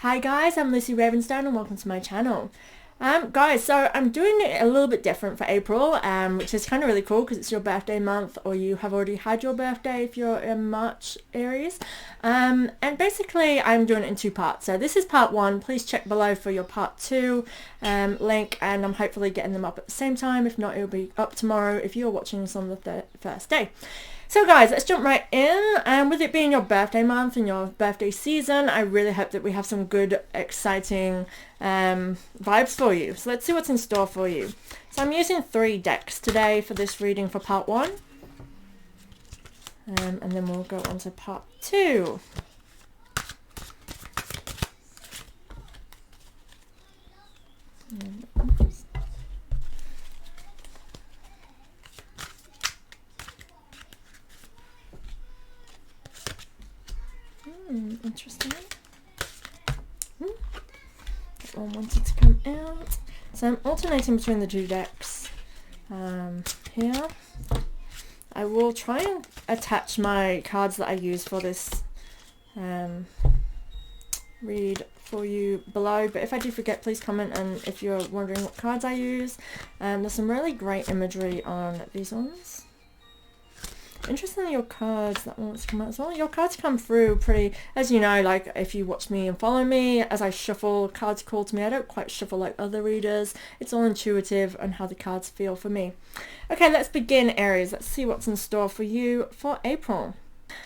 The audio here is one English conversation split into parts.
Hi guys, I'm Lucy Ravenstone and welcome to my channel. Guys, so I'm doing it a little bit different for April, which is kind of really cool because it's your birthday month, or you have already had your birthday if you're in March, Aries. And basically I'm doing it in two parts. So this is part one. Please check below for your part two link, and I'm hopefully getting them up at the same time. If not, it'll be up tomorrow if you're watching this on the first day. So guys, let's jump right in. And with it being your birthday month and your birthday season, I really hope that we have some good, exciting vibes for you. So let's see what's in store for you. So I'm using 3 decks today for this reading for part 1. And then we'll go on to part 2. Interesting. That one wanted to come out. So I'm alternating between the 2 decks here. I will try and attach my cards that I use for this read for you below, but if I do forget, please comment, and if you're wondering what cards I use, there's some really great imagery on these ones. Interestingly, your cards, that one wants to come out as well. Your cards come through pretty, as you know, like if you watch me and follow me, as I shuffle, cards call to me. I don't quite shuffle like other readers. It's all intuitive on how the cards feel for me. Okay, let's begin, Aries. Let's see what's in store for you for April.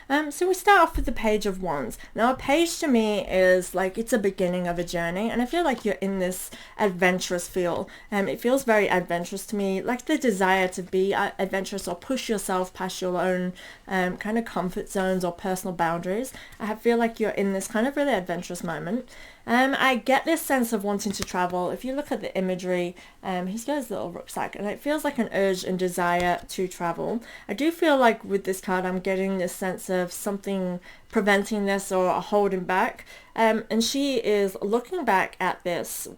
So we start off with the Page of Wands. Now a page to me is like it's a beginning of a journey, and I feel like you're in this adventurous feel. It feels very adventurous to me, like the desire to be adventurous or push yourself past your own kind of comfort zones or personal boundaries. I feel like you're in this kind of really adventurous moment. I get this sense of wanting to travel. If you look at the imagery, he's got his little rucksack, and it feels like an urge and desire to travel. I do feel like with this card I'm getting this sense of something preventing this or holding back, and she is looking back at this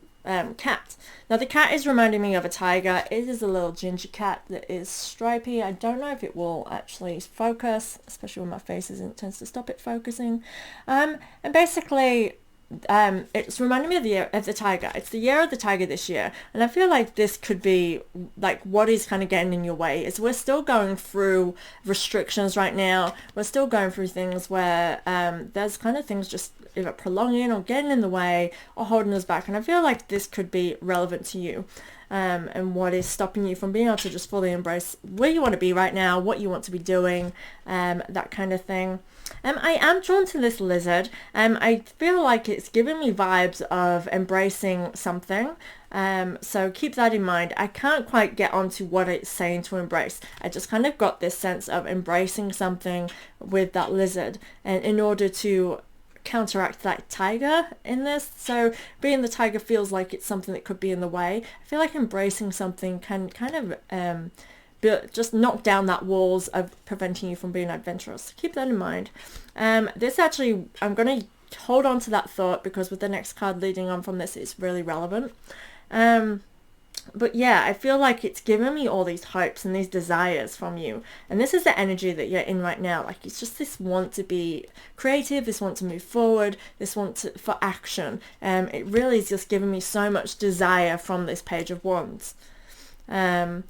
cat. Now the cat is reminding me of a tiger. It is a little ginger cat that is stripy. I don't know if it will actually focus, especially when my face isn't, tends to stop it focusing. And basically it's reminding me of the year of the tiger. It's the year of the tiger this year, and I feel like this could be like what is kind of getting in your way is we're still going through restrictions right now. We're still going through things where there's kind of things just either prolonging or getting in the way or holding us back, and I feel like this could be relevant to you. And what is stopping you from being able to just fully embrace where you want to be right now, what you want to be doing, that kind of thing. I am drawn to this lizard. I feel like it's giving me vibes of embracing something. So keep that in mind. I can't quite get onto what it's saying to embrace. I just kind of got this sense of embracing something with that lizard, and in order to counteract that tiger in this. So being the tiger feels like it's something that could be in the way. I feel like embracing something can kind of just knock down that walls of preventing you from being adventurous. So keep that in mind. This actually, I'm going to hold on to that thought because with the next card leading on from this, it's really relevant. But yeah, I feel like it's given me all these hopes and these desires from you. And this is the energy that you're in right now. Like it's just this want to be creative, this want to move forward, this want for action. It really is just giving me so much desire from this Page of Wands. And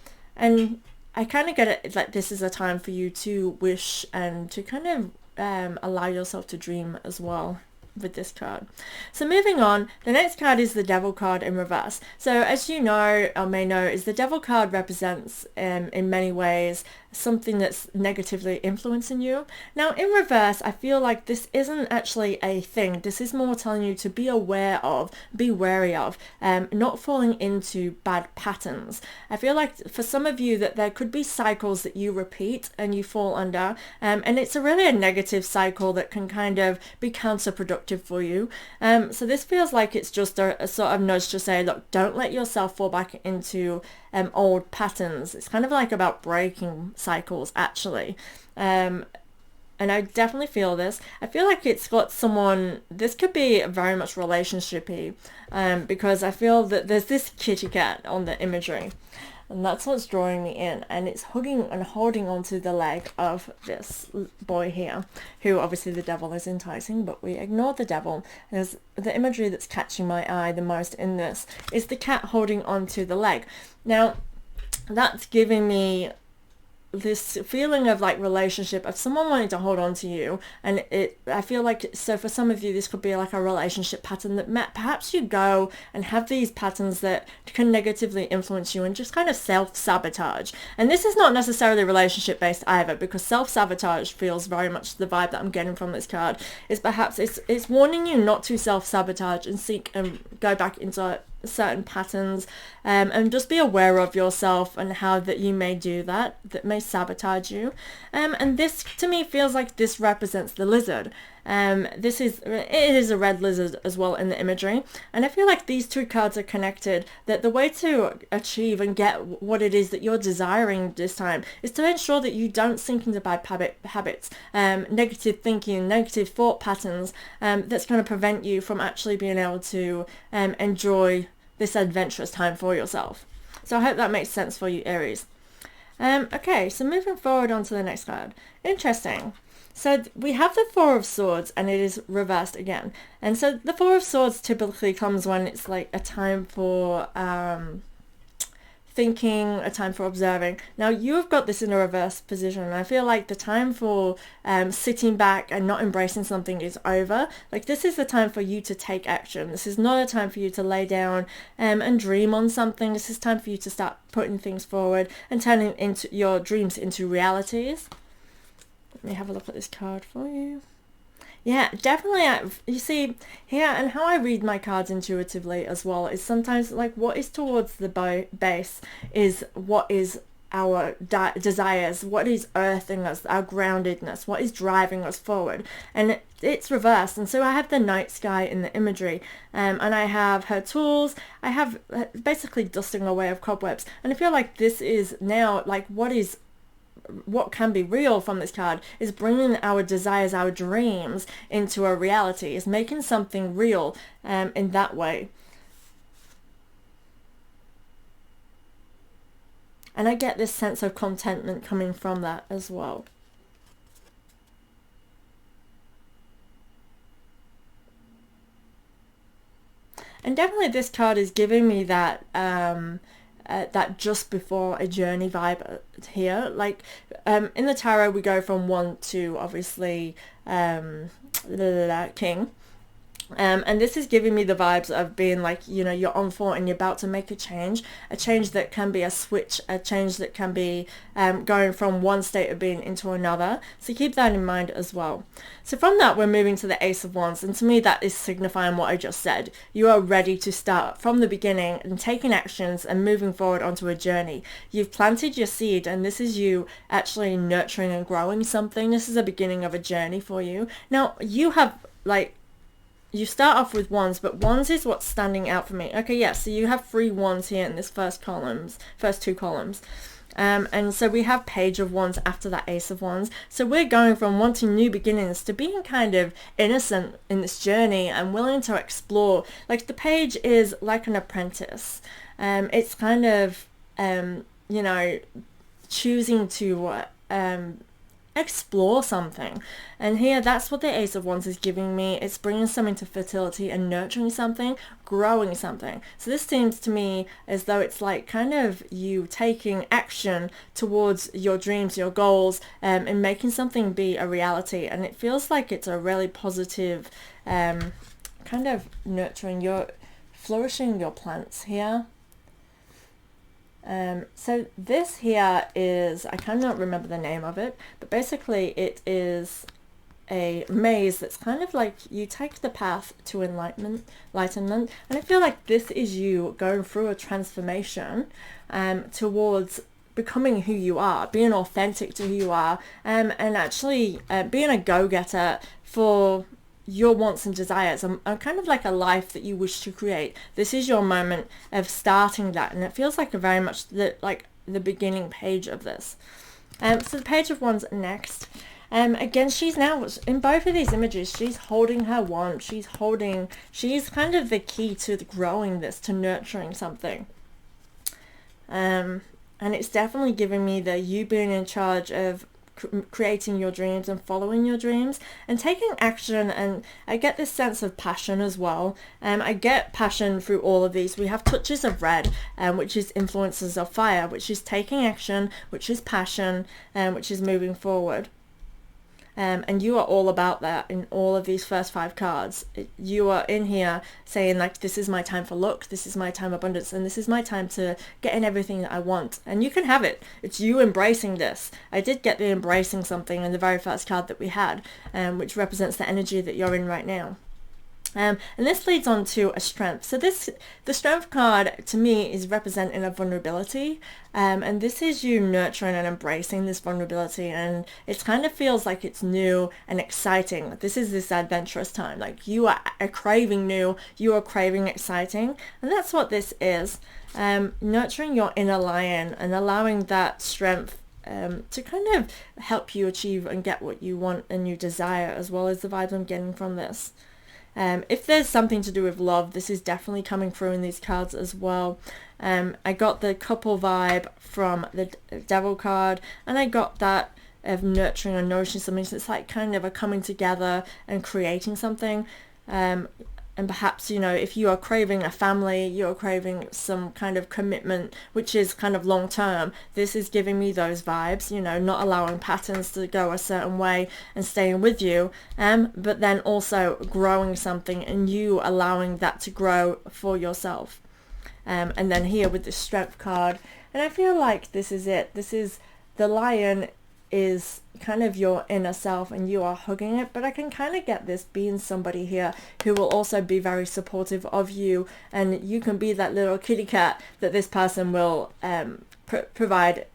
I kind of get it like this is a time for you to wish and to kind of allow yourself to dream as well with this card. So moving on, the next card is the Devil card in reverse. So as you know or may know, is the Devil card represents in many ways something that's negatively influencing you. Now in reverse, I feel like this isn't actually a thing. This is more telling you to be aware of, be wary of, not falling into bad patterns. I feel like for some of you that there could be cycles that you repeat and you fall under, and it's really a negative cycle that can kind of be counterproductive for you. So this feels like it's just a sort of nudge to say, look, don't let yourself fall back into old patterns. It's kind of like about breaking cycles actually. And I definitely feel this. I feel like it's got someone, this could be very much relationshipy, because I feel that there's this kitty cat on the imagery. and that's what's drawing me in. And it's hugging and holding onto the leg of this boy here, who obviously the devil is enticing, but we ignore the devil. There's the imagery that's catching my eye the most in this is the cat holding onto the leg. Now that's giving me this feeling of like relationship, of someone wanting to hold on to you. And I feel like, so for some of you this could be like a relationship pattern that perhaps you go and have these patterns that can negatively influence you and just kind of self-sabotage. And this is not necessarily relationship based either, because self-sabotage feels very much the vibe that I'm getting from this card. Is perhaps it's warning you not to self-sabotage and seek and go back into certain patterns, and just be aware of yourself and how that you may do that may sabotage you. And this to me feels like this represents the lizard. It is a red lizard as well in the imagery, and I feel like these two cards are connected, that the way to achieve and get what it is that you're desiring this time is to ensure that you don't sink into bad habits, negative thinking, negative thought patterns, that's going to prevent you from actually being able to enjoy this adventurous time for yourself. So I hope that makes sense for you, Aries. Okay, so moving forward on to the next card. Interesting. So we have the Four of Swords, and it is reversed again. And so the Four of Swords typically comes when it's like a time for thinking, a time for observing. Now you've got this in a reverse position, and I feel like the time for sitting back and not embracing something is over. Like this is the time for you to take action. This is not a time for you to lay down and dream on something. This is time for you to start putting things forward and turning into your dreams into realities. Let me have a look at this card for you. Yeah, definitely. You see here, and how I read my cards intuitively as well, is sometimes like what is towards the base is what is our desires, what is earthing us, our groundedness, what is driving us forward. And it's reversed. And so I have the night sky in the imagery, and I have her tools. I have basically dusting away of cobwebs. And I feel like this is now like what can be real from this card is bringing our desires, our dreams into a reality, is making something real in that way. And I get this sense of contentment coming from that as well. And definitely this card is giving me that that just before a journey vibe here. Like in the tarot we go from 1 to obviously King. And this is giving me the vibes of being like, you know, you're on for and you're about to make a change that can be a switch, a change that can be going from one state of being into another. So keep that in mind as well. So from that, we're moving to the Ace of Wands. And to me, that is signifying what I just said. You are ready to start from the beginning and taking actions and moving forward onto a journey. You've planted your seed, and this is you actually nurturing and growing something. This is the beginning of a journey for you. Now, you have like, you start off with wands, but wands is what's standing out for me. Okay, yeah, so you have 3 wands here in this first two columns. And so we have Page of Wands after that Ace of Wands. So we're going from wanting new beginnings to being kind of innocent in this journey and willing to explore. Like the Page is like an apprentice. It's kind of, you know, choosing to explore something. And here, that's what the Ace of Wands is giving me. It's bringing something to fertility and nurturing something, growing something. So this seems to me as though it's like kind of you taking action towards your dreams, your goals, and making something be a reality. And it feels like it's a really positive kind of flourishing your plants here. So this here is, I cannot remember the name of it, but basically it is a maze that's kind of like you take the path to enlightenment, and I feel like this is you going through a transformation towards becoming who you are, being authentic to who you are, and actually being a go-getter for your wants and desires, and kind of like a life that you wish to create. This is your moment of starting that, and it feels like a very much the beginning page of this. So the Page of Wands next. Again, she's now, in both of these images, she's holding her wand. She's kind of the key to growing this, to nurturing something. And it's definitely giving me the you being in charge of creating your dreams and following your dreams and taking action. And I get this sense of passion as well. I get passion through all of these. We have touches of red, which is influences of fire, which is taking action, which is passion, which is moving forward. And you are all about that in all of these first 5 cards. You are in here saying like, this is my time for luck, this is my time of abundance, and this is my time to get in everything that I want. And you can have it. It's you embracing this. I did get the embracing something in the very first card that we had, which represents the energy that you're in right now. And this leads on to a strength. So the strength card to me is representing a vulnerability, and this is you nurturing and embracing this vulnerability, and it kind of feels like it's new and exciting. This is this adventurous time, like you are craving new, you are craving exciting, and that's what this is. Nurturing your inner lion and allowing that strength to kind of help you achieve and get what you want and you desire, as well as the vibes I'm getting from this. If there's something to do with love, this is definitely coming through in these cards as well. I got the couple vibe from the Devil card, and I got that of nurturing and nourishing something. So it's like kind of a coming together and creating something. And perhaps, you know, if you are craving a family, you're craving some kind of commitment, which is kind of long term, this is giving me those vibes, you know, not allowing patterns to go a certain way and staying with you, but then also growing something and you allowing that to grow for yourself. And then here with the strength card, and I feel like this is it. This is the lion is kind of your inner self and you are hugging it, but I can kind of get this being somebody here who will also be very supportive of you, and you can be that little kitty cat that this person will provide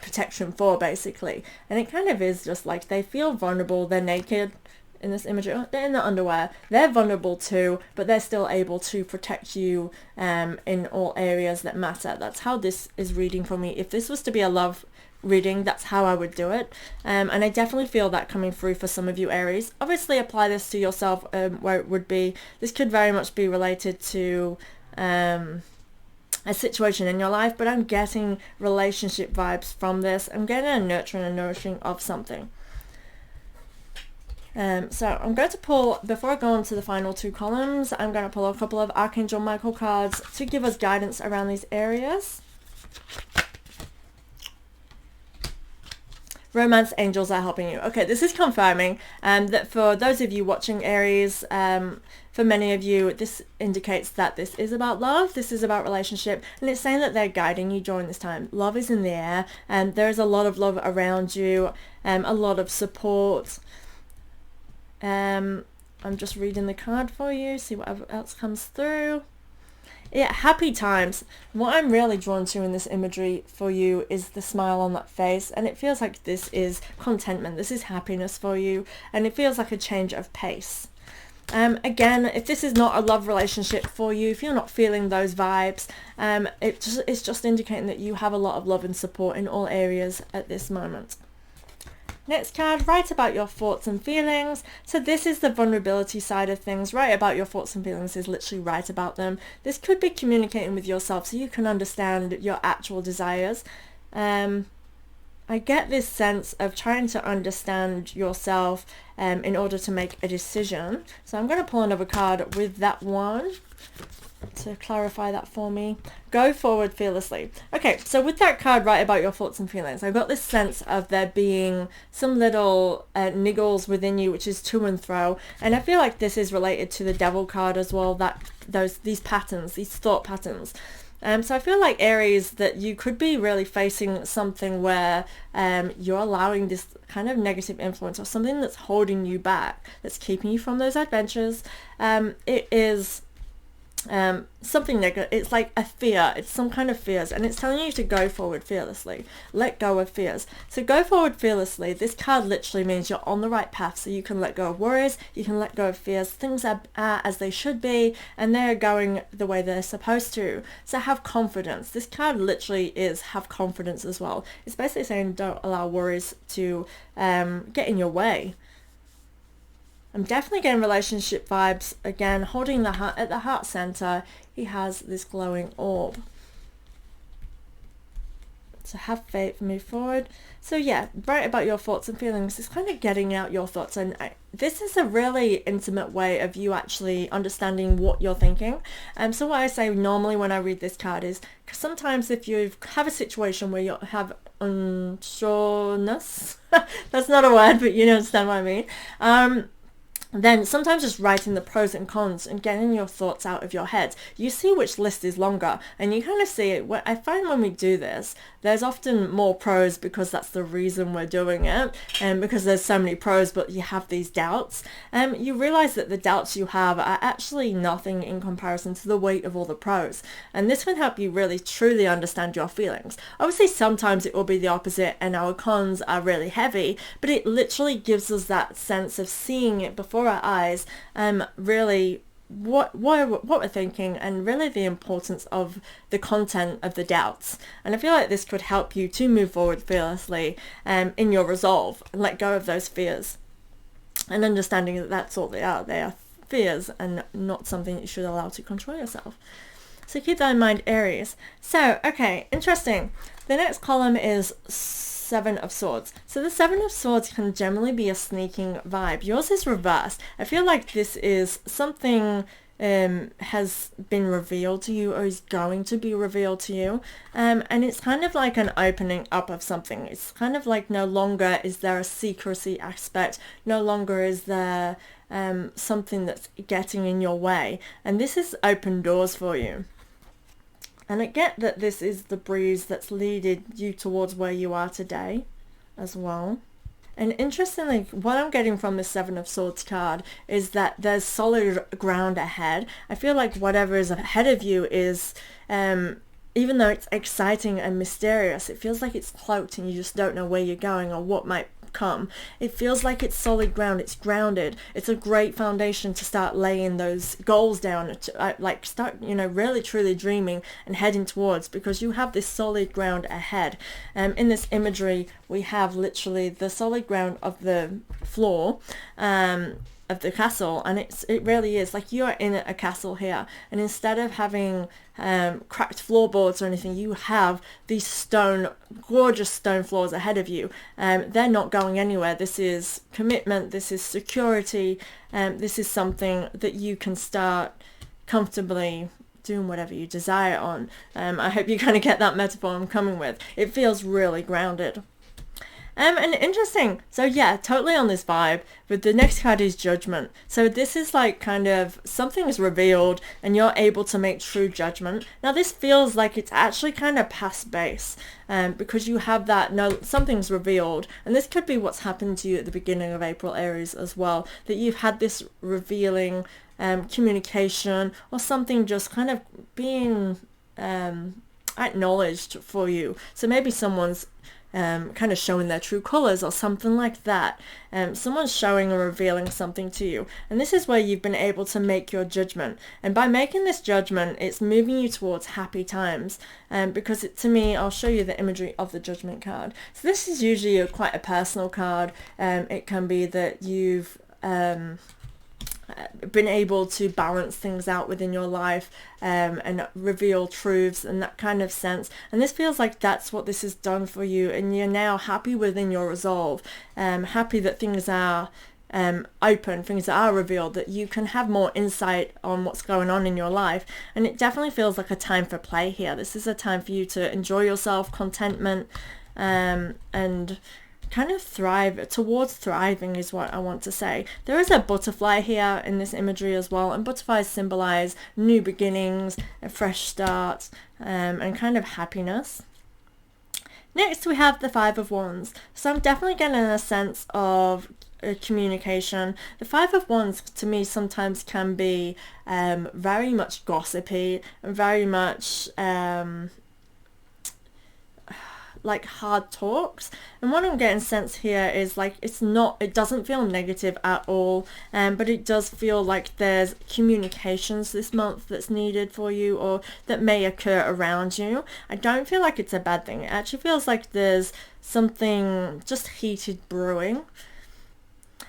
protection for, basically. And it kind of is just like they feel vulnerable, they're naked in this image, they're in the underwear, they're vulnerable too, but they're still able to protect you in all areas that matter. That's how this is reading for me. If this was to be a love reading, that's how I would do it, and I definitely feel that coming through for some of you Aries. Obviously apply this to yourself, where it would be, this could very much be related to a situation in your life, but I'm getting relationship vibes from this. I'm getting a nurturing and nourishing of something. So I'm going to pull, before I go on to the final 2 columns, I'm going to pull a couple of Archangel Michael cards to give us guidance around these areas. Romance angels are helping you. Okay, this is confirming that for those of you watching Aries, for many of you, this indicates that this is about love, this is about relationship, and it's saying that they're guiding you during this time. Love is in the air, and there is a lot of love around you, a lot of support. I'm just reading the card for you, see what else comes through. Yeah, happy times. What I'm really drawn to in this imagery for you is the smile on that face, and it feels like this is contentment, this is happiness for you, and it feels like a change of pace. Again, if this is not a love relationship for you, if you're not feeling those vibes, it's just indicating that you have a lot of love and support in all areas at this moment. Next card, write about your thoughts and feelings. So this is the vulnerability side of things. Write about your thoughts and feelings is literally write about them. This could be communicating with yourself so you can understand your actual desires. I get this sense of trying to understand yourself in order to make a decision. So I'm going to pull another card with that one to clarify that for me. Go forward fearlessly. Okay, so with that card, write about your thoughts and feelings. I got this sense of there being some little niggles within you, which is to and fro, and I feel like this is related to the Devil card as well, that these patterns, these thought patterns. So I feel like Aries, that you could be really facing something where you're allowing this kind of negative influence or something that's holding you back, that's keeping you from those adventures. It is something negative. It's like a fear, it's some kind of fears, and it's telling you to go forward fearlessly, let go of fears. So go forward fearlessly, this card literally means you're on the right path, so you can let go of worries, you can let go of fears, things are as they should be, and they're going the way they're supposed to. So have confidence. This card literally is have confidence as well. It's basically saying don't allow worries to get in your way. I'm definitely getting relationship vibes. Again, holding the heart at the heart center, he has this glowing orb. So have faith, move forward. So yeah, write about your thoughts and feelings. It's kind of getting out your thoughts, and this is a really intimate way of you actually understanding what you're thinking. So what I say normally when I read this card is, sometimes if you have a situation where you have unsureness, that's not a word, but you understand what I mean. Then sometimes just writing the pros and cons and getting your thoughts out of your head, you see which list is longer, and you kind of see it. I find when we do this, there's often more pros because that's the reason we're doing it, and because there's so many pros, but you have these doubts, you realize that the doubts you have are actually nothing in comparison to the weight of all the pros, and this can help you really truly understand your feelings. Obviously sometimes it will be the opposite and our cons are really heavy, but it literally gives us that sense of seeing it before our eyes, really what we're thinking, and really the importance of the content of the doubts. And I feel like this could help you to move forward fearlessly in your resolve and let go of those fears, and understanding that that's all they are fears and not something you should allow to control yourself. So keep that in mind, Aries. So okay, interesting. The next column is Seven of Swords. So the Seven of Swords can generally be a sneaking vibe. Yours is reversed. I feel like this is something has been revealed to you, or is going to be revealed to you, and it's kind of like an opening up of something. It's kind of like no longer is there a secrecy aspect, no longer is there something that's getting in your way, and this is open doors for you. And I get that this is the breeze that's leading you towards where you are today as well. And interestingly, what I'm getting from the Seven of Swords card is that there's solid ground ahead. I feel like whatever is ahead of you is, even though it's exciting and mysterious, it feels like it's cloaked and you just don't know where you're going or what might come. It feels like it's solid ground, it's grounded. It's a great foundation to start laying those goals down, to, like start, really truly dreaming and heading towards, because you have this solid ground ahead. In this imagery, we have literally the solid ground of the floor of the castle, and it really is like you are in a castle here, and instead of having cracked floorboards or anything, you have these gorgeous stone floors ahead of you. They're not going anywhere. This is commitment, this is security, this is something that you can start comfortably doing whatever you desire on. I hope you kind of get that metaphor I'm coming with. It feels really grounded. And interesting. So yeah, totally on this vibe. But the next card is Judgment. So this is like kind of something is revealed and you're able to make true judgment. Now this feels like it's actually kind of past base, because you have that, no, something's revealed. And this could be what's happened to you at the beginning of April, Aries, as well. That you've had this revealing communication, or something just kind of being acknowledged for you. So maybe someone's kind of showing their true colors or something like that. Someone's showing or revealing something to you, and this is where you've been able to make your judgment. And by making this judgment, it's moving you towards happy times, because to me, I'll show you the imagery of the Judgment card. So this is usually quite a personal card. It can be that you've been able to balance things out within your life, and reveal truths and that kind of sense. And this feels like that's what this has done for you, and you're now happy within your resolve, happy that things are open, things that are revealed, that you can have more insight on what's going on in your life. And it definitely feels like a time for play here. This is a time for you to enjoy yourself, contentment, and kind of thrive. Towards thriving is what I want to say. There is a butterfly here in this imagery as well, and butterflies symbolize new beginnings, a fresh start, and kind of happiness. Next we have the Five of Wands. So I'm definitely getting a sense of communication. The Five of Wands to me sometimes can be very much gossipy and very much like hard talks. And what I'm getting sense here is like it doesn't feel negative at all, but it does feel like there's communications this month that's needed for you, or that may occur around you. I don't feel like it's a bad thing. It actually feels like there's something just heated brewing.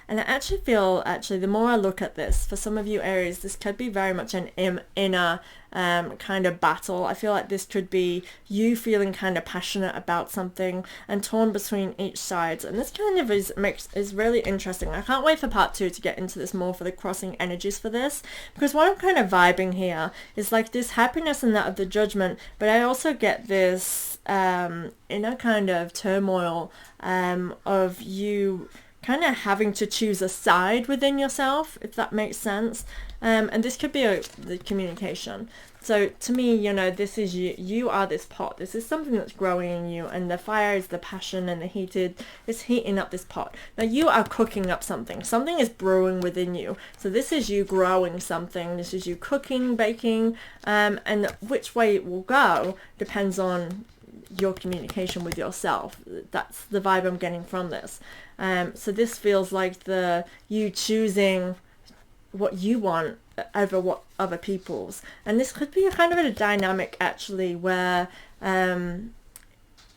And I actually feel, the more I look at this, for some of you Aries, this could be very much an inner kind of battle. I feel like this could be you feeling kind of passionate about something and torn between each side. And this kind of is really interesting. I can't wait for part 2 to get into this more for the crossing energies for this, because what I'm kind of vibing here is like this happiness and that of the judgment, but I also get this inner kind of turmoil of you kind of having to choose a side within yourself, if that makes sense. And this could be the communication. So to me, you know, this is you are this pot. This is something that's growing in you, and the fire is the passion, and it's heating up this pot. Now you are cooking up something. Something is brewing within you. So this is you growing something. This is you cooking, baking, and which way it will go depends on your communication with yourself. That's the vibe I'm getting from this. So this feels like you choosing what you want over what other people's, and this could be a kind of a dynamic actually where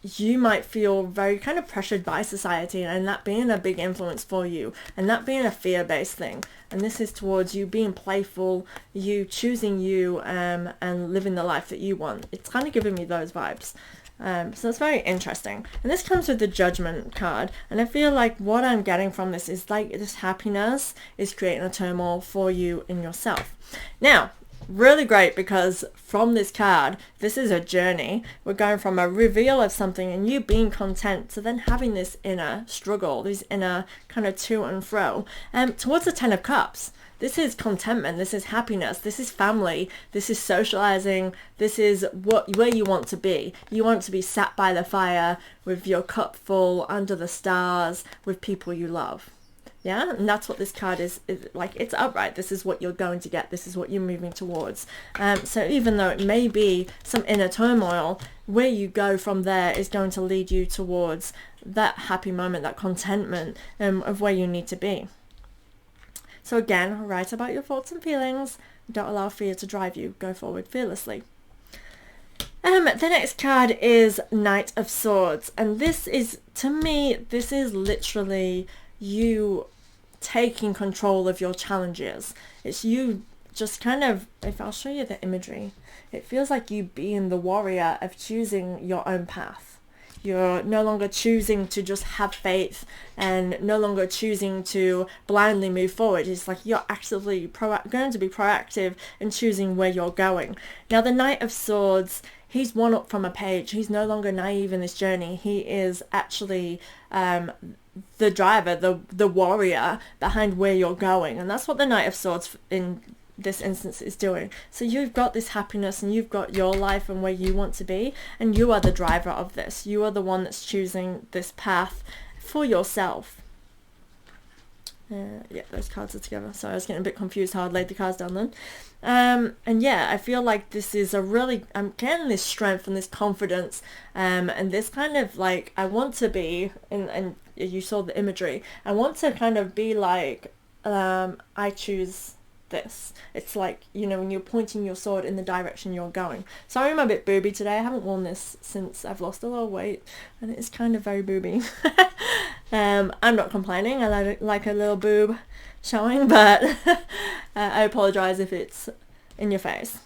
you might feel very kind of pressured by society, and that being a big influence for you, and that being a fear-based thing. And this is towards you being playful, you choosing you, and living the life that you want. It's kind of giving me those vibes. So it's very interesting. And this comes with the Judgment card. And I feel like what I'm getting from this is like this happiness is creating a turmoil for you in yourself. Now, really great, because from this card, this is a journey. We're going from a reveal of something and you being content to then having this inner struggle, this inner kind of to and fro, towards the 10 of Cups. This is contentment, this is happiness, this is family, this is socializing, this is where you want to be. You want to be sat by the fire with your cup full, under the stars, with people you love. Yeah, and that's what this card is like. It's upright. This is what you're going to get. This is what you're moving towards. So even though it may be some inner turmoil, where you go from there is going to lead you towards that happy moment, that contentment of where you need to be. So again, write about your thoughts and feelings. Don't allow fear to drive you. Go forward fearlessly. The next card is Knight of Swords. And this is, to me, this is literally you taking control of your challenges. It's you just kind of, if I'll show you the imagery, it feels like you being the warrior of choosing your own path. You're no longer choosing to just have faith and no longer choosing to blindly move forward. It's like you're actively going to be proactive in choosing where you're going. Now the Knight of Swords, he's one up from a page. He's no longer naive in this journey. He is actually the driver, the warrior behind where you're going. And that's what the Knight of Swords in this instance is doing. So you've got this happiness and you've got your life and where you want to be, and you are the driver of this. You are the one that's choosing this path for yourself. Yeah, those cards are together. Sorry, I was getting a bit confused how I laid the cards down then. And yeah, I feel like this is I'm getting this strength and this confidence, and this kind of like, I want to be, and you saw the imagery, I want to kind of be like, I choose this. It's like, you know, when you're pointing your sword in the direction you're going. Sorry, I'm a bit booby today. I haven't worn this since I've lost a little weight, and it's kind of very booby. I'm not complaining. I like a little boob showing, but I apologize if it's in your face.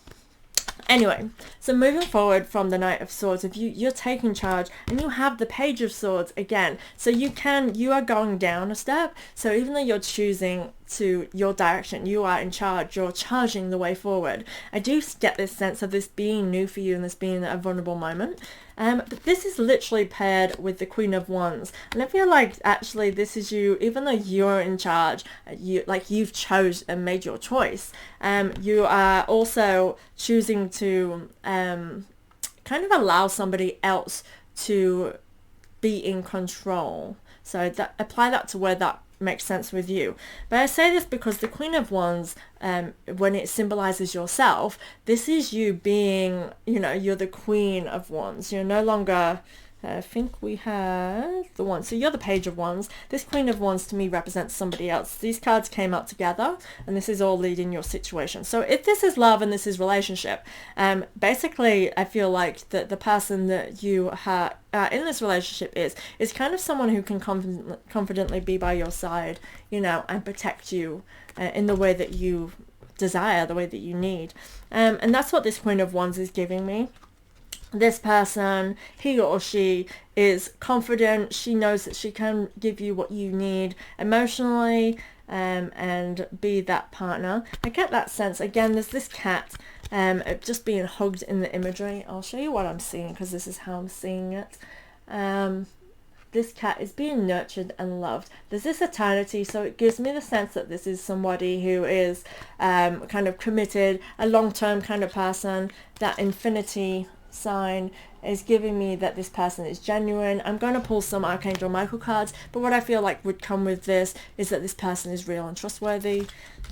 Anyway, so moving forward from the Knight of Swords, if you're taking charge and you have the Page of Swords again, so you are going down a step. So even though you're choosing to your direction, you are in charge, you're charging the way forward. I do get this sense of this being new for you and this being a vulnerable moment. But this is literally paired with the Queen of Wands, and I feel like actually this is you, even though you're in charge, you've chose and made your choice. You are also choosing to kind of allow somebody else to be in control. So apply that to where that makes sense with you. But I say this because the Queen of Wands, when it symbolizes yourself, this is you being, you know, you're the Queen of Wands. You're no longer I think we have the one. So you're the Page of Wands. This Queen of Wands to me represents somebody else. These cards came out together, and this is all leading your situation. So if this is love and this is relationship, basically I feel like that the person that you are in this relationship is kind of someone who can confidently be by your side, you know, and protect you in the way that you desire, the way that you need. And that's what this Queen of Wands is giving me. This person, he or she, is confident. She knows that she can give you what you need emotionally, and be that partner. I get that sense. Again, there's this cat just being hugged in the imagery. I'll show you what I'm seeing because this is how I'm seeing it. This cat is being nurtured and loved. There's this eternity, so it gives me the sense that this is somebody who is kind of committed, a long-term kind of person. That infinity sign is giving me that this person is genuine. I'm going to pull some Archangel Michael cards, but what I feel like would come with this is that this person is real and trustworthy.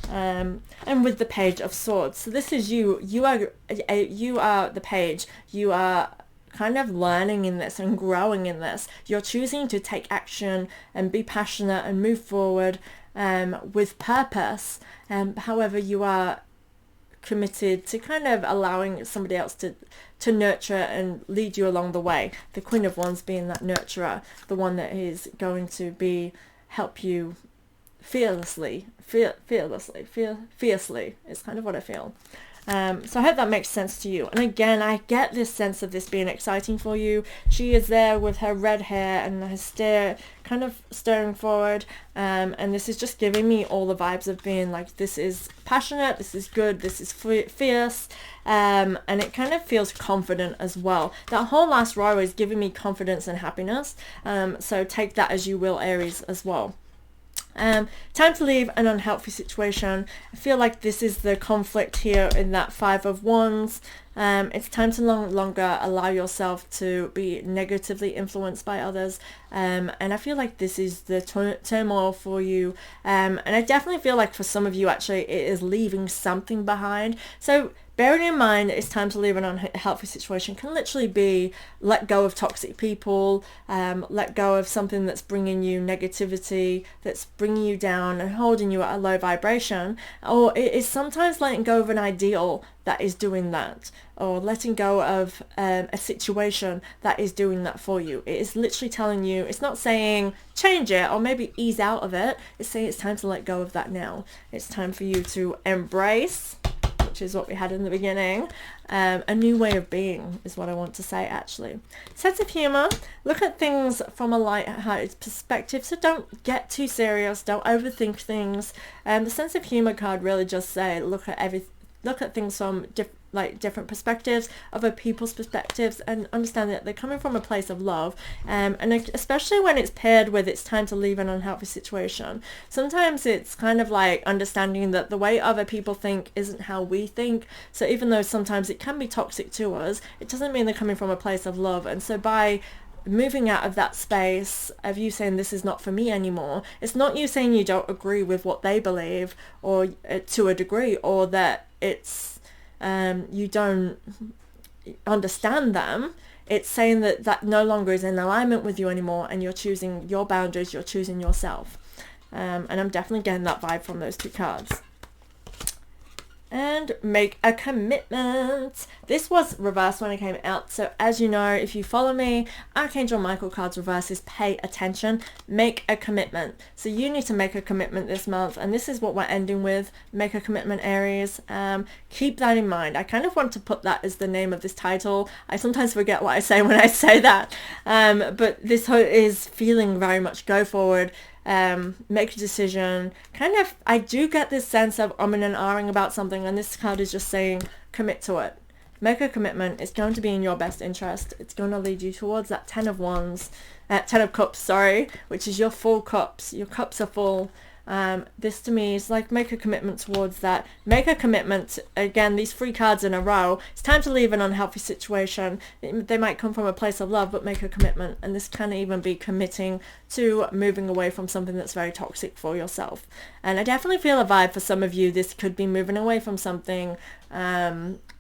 And with the Page of Swords, so this is you are the page. You are kind of learning in this and growing in this. You're choosing to take action and be passionate and move forward with purpose. However, you are committed to kind of allowing somebody else to nurture and lead you along the way. The Queen of Wands being that nurturer, the one that is going to help you fiercely is kind of what I feel. So I hope that makes sense to you. And again, I get this sense of this being exciting for you. She is there with her red hair and her kind of staring forward. And this is just giving me all the vibes of being like, this is passionate, this is good, this is fierce. And it kind of feels confident as well. That whole last row is giving me confidence and happiness. So take that as you will, Aries, as well. Time to leave an unhealthy situation. I feel like this is the conflict here in that Five of Wands. It's time to no longer allow yourself to be negatively influenced by others. And I feel like this is the turmoil for you. And I definitely feel like for some of you, actually, it is leaving something behind. So bearing in mind it's time to leave an unhealthy situation can literally be let go of toxic people, let go of something that's bringing you negativity, that's bringing you down and holding you at a low vibration. Or it is sometimes letting go of an ideal that is doing that, or letting go of a situation that is doing that for you. It is literally telling you, it's not saying change it or maybe ease out of it. It's saying it's time to let go of that now. It's time for you to embrace, which is what we had in the beginning, a new way of being is what I want to say, actually. Sense of humor. Look at things from a light-hearted perspective, so don't get too serious, don't overthink things. The sense of humor card really just say look at things from different perspectives, other people's perspectives, and understand that they're coming from a place of love. And especially when it's paired with it's time to leave an unhealthy situation. Sometimes it's kind of like understanding that the way other people think isn't how we think. So even though sometimes it can be toxic to us, it doesn't mean they're coming from a place of love. And so by moving out of that space of you saying this is not for me anymore, it's not you saying you don't agree with what they believe or to a degree, or that it's you don't understand them. It's saying that no longer is in alignment with you anymore, and you're choosing your boundaries, you're choosing yourself. And I'm definitely getting that vibe from those two cards. And make a commitment. This was reversed when it came out, so as you know, if you follow me, Archangel Michael cards reverse is pay attention, make a commitment. So you need to make a commitment this month, and this is what we're ending with. Make a commitment, Aries. Keep that in mind. I kind of want to put that as the name of this title. I sometimes forget what I say when I say that, but this is feeling very much go forward. Make a decision. Kind of, I do get this sense of umming and ahhing about something, and this card is just saying commit to it. Make a commitment. It's going to be in your best interest. It's going to lead you towards that 10 of cups, sorry, which is your full cups. Your cups are full. This to me is like make a commitment towards that. Make a commitment. Again, these 3 cards in a row. It's time to leave an unhealthy situation. They might come from a place of love, but make a commitment. And this can even be committing to moving away from something that's very toxic for yourself. And I definitely feel a vibe for some of you. This could be moving away from something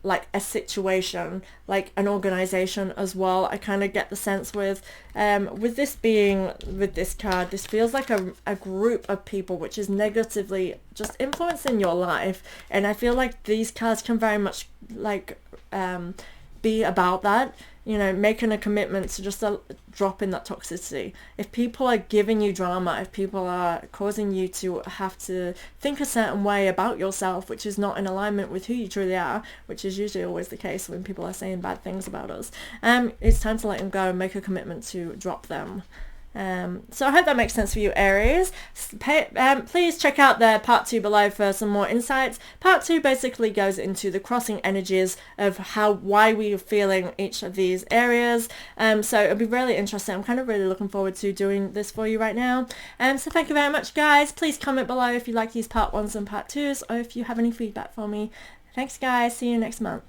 like a situation, like an organization as well. I kind of get the sense with this being, with this card, this feels like a group of people which is negatively just influencing your life, and I feel like these cards can very much like be about that, you know, making a commitment to just drop in that toxicity. If people are giving you drama, if people are causing you to have to think a certain way about yourself, which is not in alignment with who you truly are, which is usually always the case when people are saying bad things about us, it's time to let them go and make a commitment to drop them. So I hope that makes sense for you, Aries. Please check out the part 2 below for some more insights. Part 2 basically goes into the crossing energies of why we are feeling each of these areas. So it'll be really interesting. I'm kind of really looking forward to doing this for you right now. So thank you very much, guys. Please comment below if you like these part 1s and part 2s, or if you have any feedback for me. Thanks, guys. See you next month.